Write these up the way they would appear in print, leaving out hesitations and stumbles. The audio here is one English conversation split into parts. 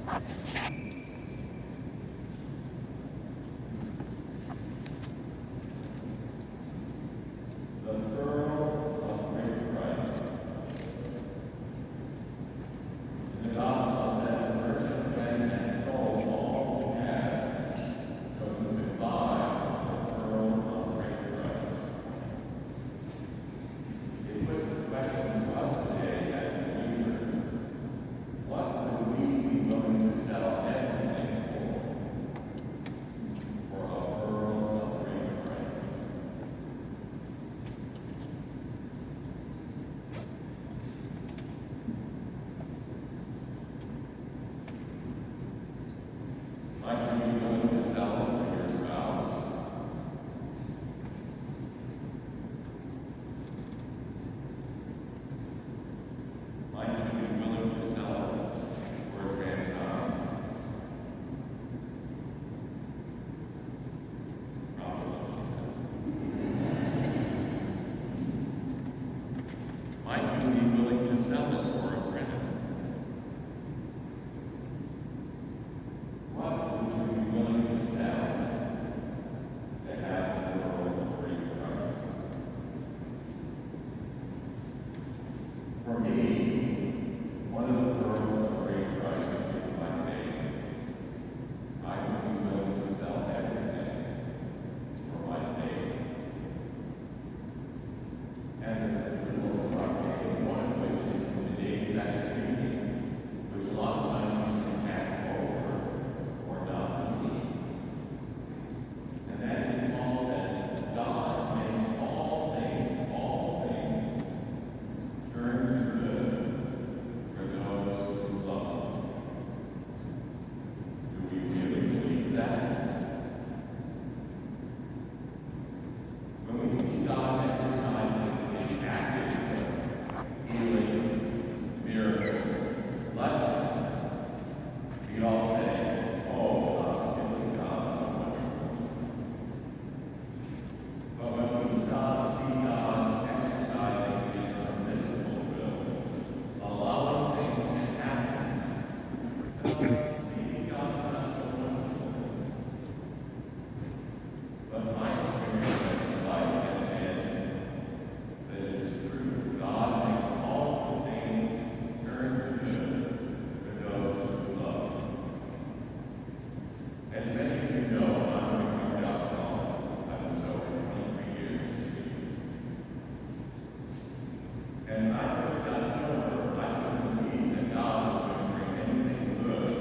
The pearl of great price. In the Gospel says the merchant went and sold all he had so he could buy the pearl of great price. It puts the question to us today as believers, what would we be willing to sell everything for a pearl of great price? Might you be willing to sell it for your spouse? Might you be willing to sell it for a grandchild? Probably, Jesus. Might you be willing to sell it for a friend? What would you be willing to sell to have the world of great Christ? For me, one of the pearls of great Christ is my faith. I would be willing to sell everything for my faith. And the principles of our faith, one of which is today's second reading, which a lot of times we can pass over or not need. And that is, Paul says, God makes all things, turn to good for those who love him. Do we really believe that? When we see God exercising in active healings, miracles, blessings, we all say, oh, God, isn't God so wonderful? But when we stop see God exercising his permissible will, allowing things to happen, maybe God's not so wonderful. But my experience in life has been that it is true. God makes all the things turn to good for those who love him. As many of you know, I'm a recovered alcoholic. I was sober 23 years this year. And when I first got sober, I couldn't believe that God was going to bring anything good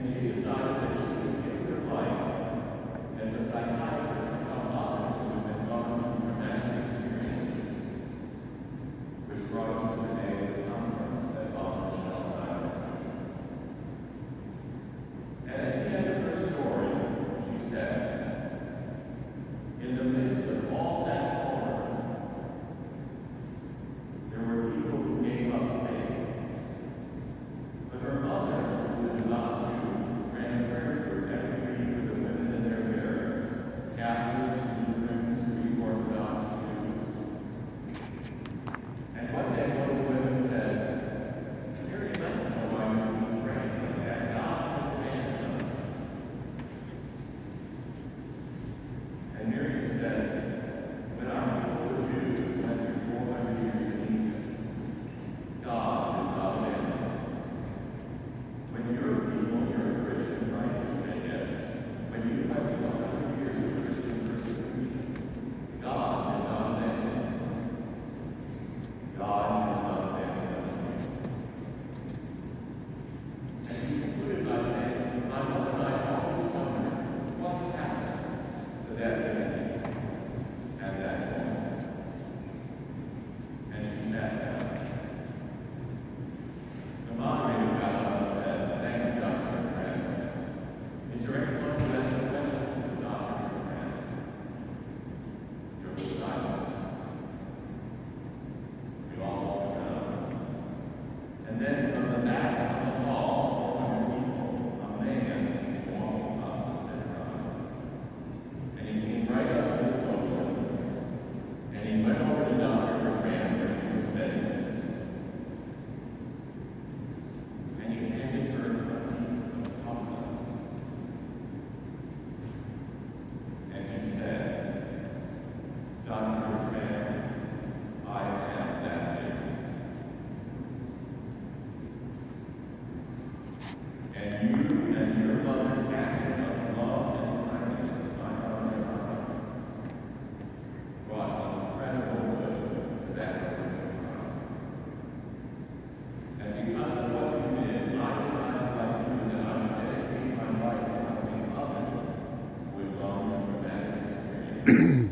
And she decided that she would give her life as a psychiatrist to help others who have been gone through traumatic experiences, which brought us to the day of the conference that Father Michelle and I went to. And at the end of her story, she said, in the midst of all that horror, there were people who gave up faith. But her mother, who was a devout Jew, ran a prayer group every week for the women and their bearers, Catholics, Lutherans, Greek Orthodox Jews. And one day one of the women said, Mary, let me know why you keep praying like that. God has abandoned us. And Miriam said, when our people, the Jews, went through 400 years in Egypt, God did not abandon us. When your people, you're a Christian, right? You say yes. When you went through 100 years of Christian persecution, God did not abandon you. God has not abandoned us. And she concluded by saying, my mother and I always wondered what happened to that baby at that moment. And she sat down. The moderator got up and said, thank you, Dr. Bertrand. Is there anyone who has a question for Dr. Bertrand? There was silence. We all looked around. And then from the back of the hall, 400 people, a man walked up the center aisle. And he came right up to the podium. And he went over to Dr. Bertrand where she was sitting. And he handed her a piece of chocolate. And he said, Dr. Bertrand, I am that baby. And you and your mother's action of love and kindness to my mother and I brought incredible good to that horrific time. And because of what you did, I decided like you that I would dedicate my life to helping others who had gone through traumatic experiences.